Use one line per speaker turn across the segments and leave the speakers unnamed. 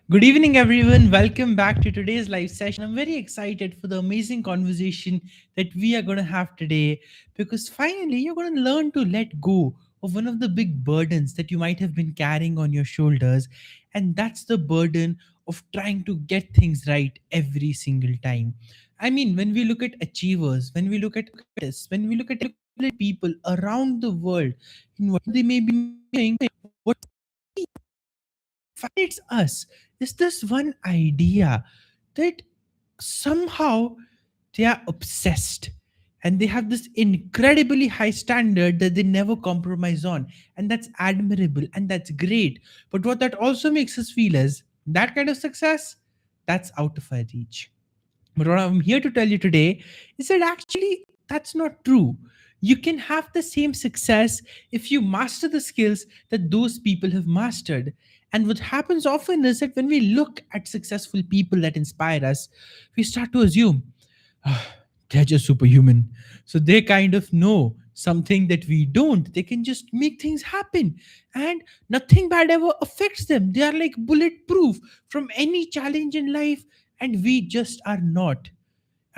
Good evening, everyone. Welcome back to today's live session. I'm very excited for the amazing conversation that we are going to have today because finally you're going to learn to let go of one of the big burdens that you might have been carrying on your shoulders. And that's the burden of trying to get things right every single time. I mean, when we look at achievers, when we look at artists, when we look at people around the world, in what they may be doing, what fascinates us is this one idea that somehow they are obsessed and they have this incredibly high standard that they never compromise on, and that's admirable and that's great. But what that also makes us feel is that kind of success, that's out of our reach. But what I'm here to tell you today is that actually that's not true. You can have the same success if you master the skills that those people have mastered. And what happens often is that when we look at successful people that inspire us, we start to assume, "Ah, they're just superhuman. So they kind of know something that we don't. They can just make things happen and nothing bad ever affects them. They are like bulletproof from any challenge in life, and we just are not."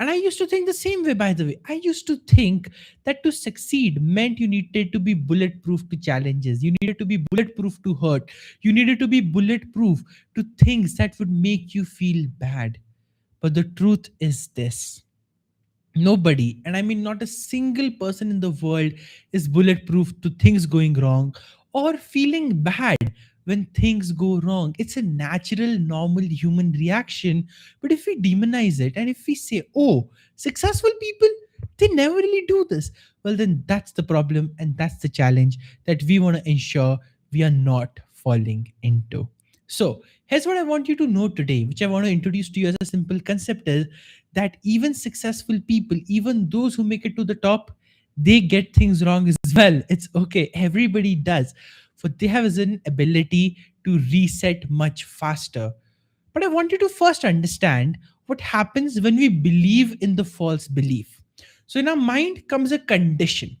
And I used to think the same way, by the way. I used to think that to succeed meant you needed to be bulletproof to challenges. You needed to be bulletproof to hurt. You needed to be bulletproof to things that would make you feel bad. But the truth is this: nobody, and I mean not a single person in the world, is bulletproof to things going wrong or feeling bad when things go wrong. It's a natural, normal human reaction. But if we demonize it and if we say, oh, successful people, they never really do this, well, then that's the problem and that's the challenge that we want to ensure we are not falling into. So, here's what I want you to know today, which I want to introduce to you as a simple concept is that even successful people, even those who make it to the top, they get things wrong as well. It's okay. Everybody does. For they have an ability to reset much faster. But I want you to first understand what happens when we believe in the false belief. So in our mind comes a condition.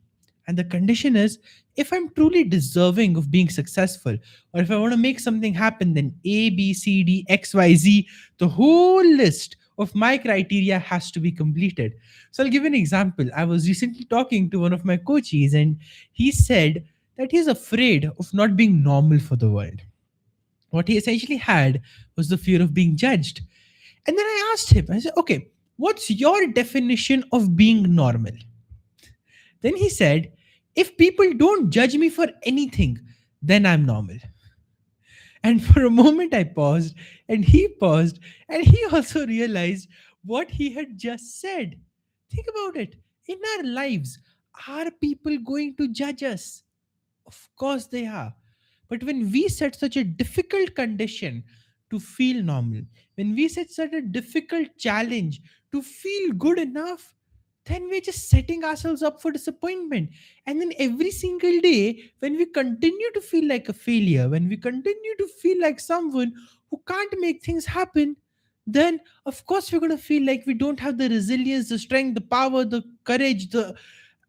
And the condition is, if I'm truly deserving of being successful, or if I want to make something happen, then A, B, C, D, X, Y, Z, the whole list of my criteria has to be completed. So I'll give you an example. I was recently talking to one of my coaches, and he said that he's afraid of not being normal for the world. What he essentially had was the fear of being judged. And then I asked him, I said, okay, what's your definition of being normal? Then he said, if people don't judge me for anything, then I'm normal. And for a moment, I paused, and he also realized what he had just said. Think about it. In our lives, are people going to judge us? Of course they are. But when we set such a difficult condition to feel normal, when we set such a difficult challenge to feel good enough, then we're just setting ourselves up for disappointment. And then every single day, when we continue to feel like a failure, when we continue to feel like someone who can't make things happen, then of course we're going to feel like we don't have the resilience, the strength, the power, the courage, the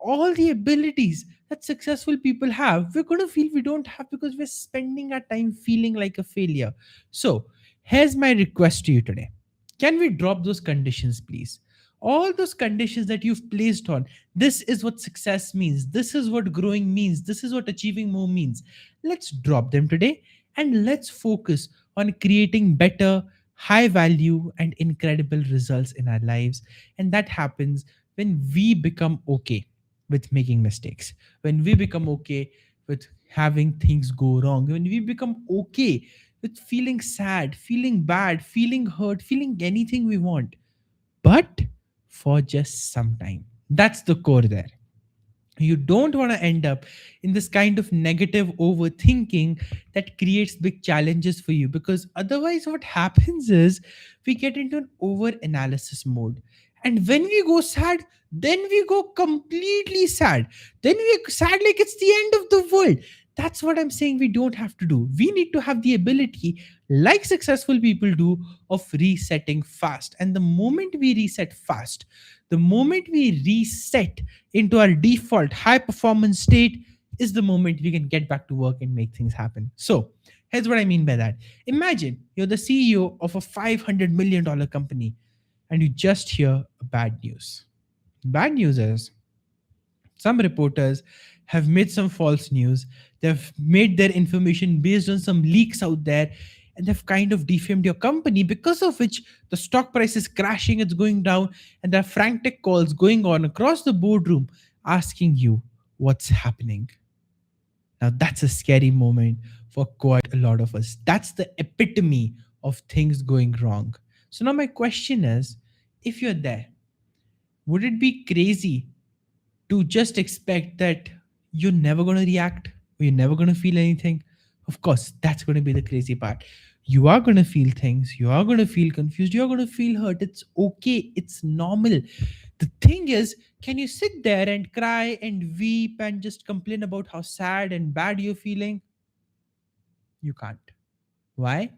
all the abilities that successful people have, we're going to feel we don't have because we're spending our time feeling like a failure. So, here's my request to you today. Can we drop those conditions, please? All those conditions that you've placed on this is what success means, this is what growing means, this is what achieving more means. Let's drop them today and let's focus on creating better, high value, and incredible results in our lives. And that happens when we become okay with making mistakes, when we become okay with having things go wrong, when we become okay with feeling sad, feeling bad, feeling hurt, feeling anything we want, but for just some time. That's the core there. You don't want to end up in this kind of negative overthinking that creates big challenges for you, because otherwise what happens is we get into an over analysis mode, and when we go sad, then we go completely sad, then we sad like it's the end of the world. That's what I'm saying we don't have to do. We need to have the ability, like successful people do, of resetting fast. And the moment we reset fast, the moment we reset into our default high performance state, is the moment we can get back to work and make things happen. So, Here's what I mean by that. Imagine you're the CEO of a $500 million company and you just hear bad news. Bad news is some reporters have made some false news. They've made their information based on some leaks out there, and they've kind of defamed your company, because of which the stock price is crashing, it's going down, and there are frantic calls going on across the boardroom asking you what's happening. Now, that's a scary moment for quite a lot of us. That's the epitome of things going wrong. So, now my question is, if you're there, would it be crazy to just expect that you're never going to react or you're never going to feel anything? Of course, that's going to be the crazy part. You are going to feel things, you are going to feel confused, you're going to feel hurt. It's okay, it's normal. The thing is, can you sit there and cry and weep and just complain about how sad and bad you're feeling? You can't. Why?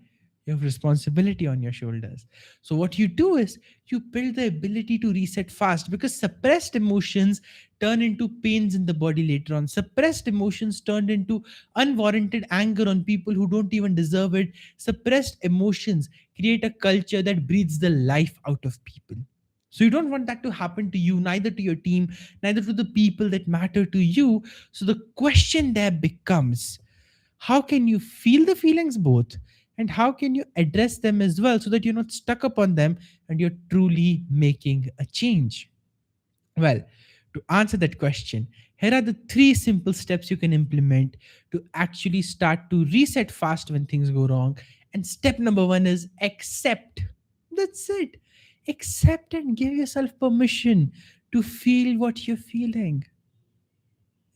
You have responsibility on your shoulders. So, what you do is you build the ability to reset fast, because suppressed emotions turn into pains in the body later on. Suppressed emotions turned into unwarranted anger on people who don't even deserve it. Suppressed emotions create a culture that breathes the life out of people. So, you don't want that to happen to you, neither to your team, neither to the people that matter to you. So, the question there becomes, how can you feel the feelings both, and how can you address them as well, so that you're not stuck upon them and you're truly making a change? Well, to answer that question, here are the three simple steps you can implement to actually start to reset fast when things go wrong. And step number one is accept. That's it. Accept and give yourself permission to feel what you're feeling.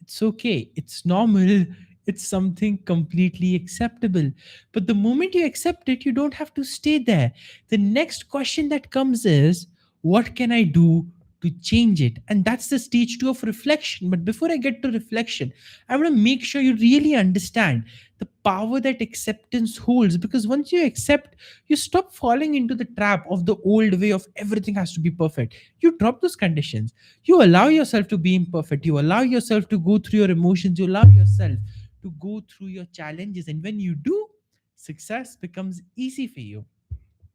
It's okay, it's normal, it's something completely acceptable. But the moment you accept it, you don't have to stay there. The next question that comes is, what can I do to change it? And that's the stage two of reflection. But before I get to reflection, I want to make sure you really understand the power that acceptance holds, because once you accept, you stop falling into the trap of the old way of everything has to be perfect. You drop those conditions, you allow yourself to be imperfect, you allow yourself to go through your emotions, you allow yourself to go through your challenges, and when you do, success becomes easy for you.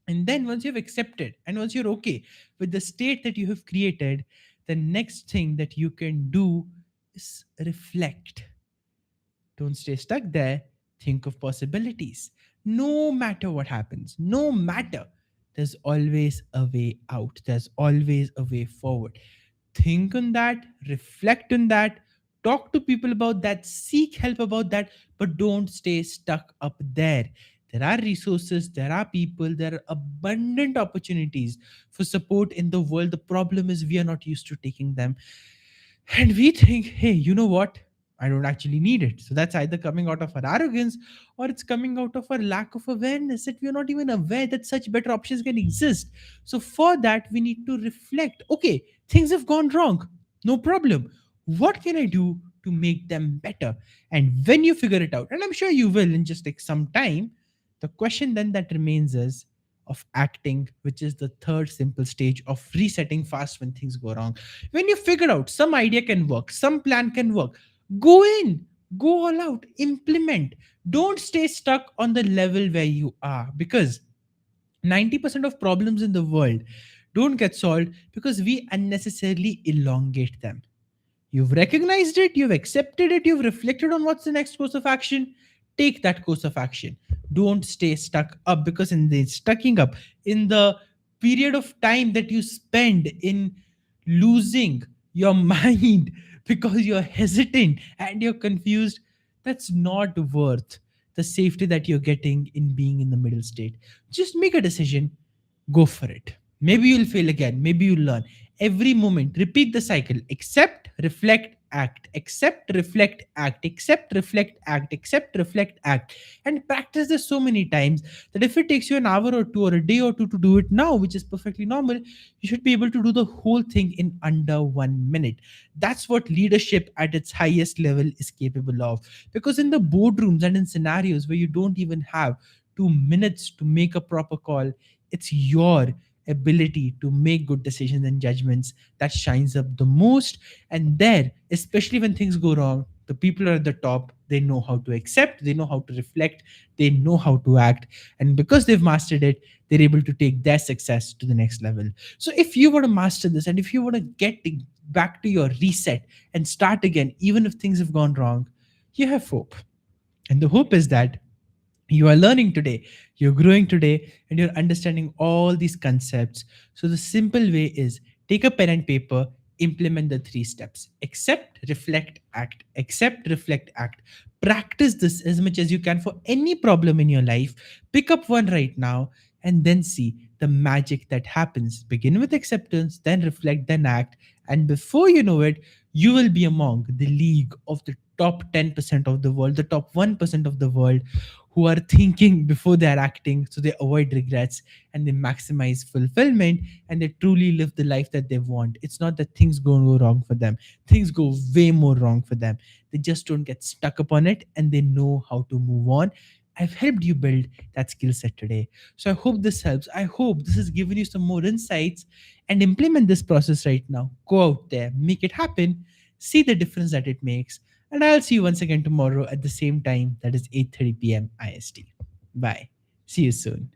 And then once you've accepted and once you're okay with the state that you have created, the next thing that you can do is reflect. Don't stay stuck there. Think of possibilities. No matter what happens, no matter, there's always a way out. There's always a way forward. Think on that, reflect on that, talk to people about that, seek help about that, but don't stay stuck up there. There are resources, there are people, there are abundant opportunities for support in the world. The problem is we are not used to taking them, and we think, hey, you know what, I don't actually need it. So that's either coming out of our arrogance, or it's coming out of our lack of awareness, that we're not even aware that such better options can exist. So for that, we need to reflect. Okay, things have gone wrong, no problem, what can I do to make them better? And when you figure it out, and I'm sure you will in just like some time, the question then that remains is of acting, which is the third simple stage of resetting fast when things go wrong. When you figure out some idea can work, some plan can work, go in, go all out, implement. Don't stay stuck on the level where you are, because 90% of problems in the world don't get solved because we unnecessarily elongate them. You've recognized it, you've accepted it, you've reflected on what's the next course of action. Take that course of action. Don't stay stuck up, because in the stucking up, in the period of time that you spend in losing your mind because you're hesitant and you're confused, that's not worth the safety that you're getting in being in the middle state. Just make a decision, go for it. Maybe you'll fail again, maybe you'll learn. Every moment, repeat the cycle: accept, reflect, act, accept, reflect, act, accept, reflect, act, accept, reflect, act. And practice this so many times that if it takes you an hour or two or a day or two to do it now, which is perfectly normal, you should be able to do the whole thing in under 1 minute. That's what leadership at its highest level is capable of. Because in the boardrooms and in scenarios where you don't even have 2 minutes to make a proper call, it's your ability to make good decisions and judgments that shines up the most. And there, especially when things go wrong, the people are at the top. They know how to accept, they know how to reflect, they know how to act. And because they've mastered it, they're able to take their success to the next level. So if you want to master this, and if you want to back to your reset and start again, even if things have gone wrong, you have hope. And the hope is that you are learning today, you're growing today, and you're understanding all these concepts. So the simple way is, take a pen and paper, implement the three steps: accept, reflect, act. Accept, reflect, act. Practice this as much as you can for any problem in your life. Pick up one right now and then see the magic that happens. Begin with acceptance, then reflect, then act. And before you know it, you will be among the league of the top 10% of the world, the top 1% of the world, who are thinking before they're acting, so they avoid regrets and they maximize fulfillment, and they truly live the life that they want. It's not that things go wrong for them, things go way more wrong for them. They just don't get stuck upon it, and they know how to move on. I've helped you build that skill set today. So I hope this helps. I hope this has given you some more insights, and implement this process right now. Go out there, make it happen, see the difference that it makes. And I'll see you once again tomorrow at the same time, that is 8:30 p.m. IST. Bye. See you soon.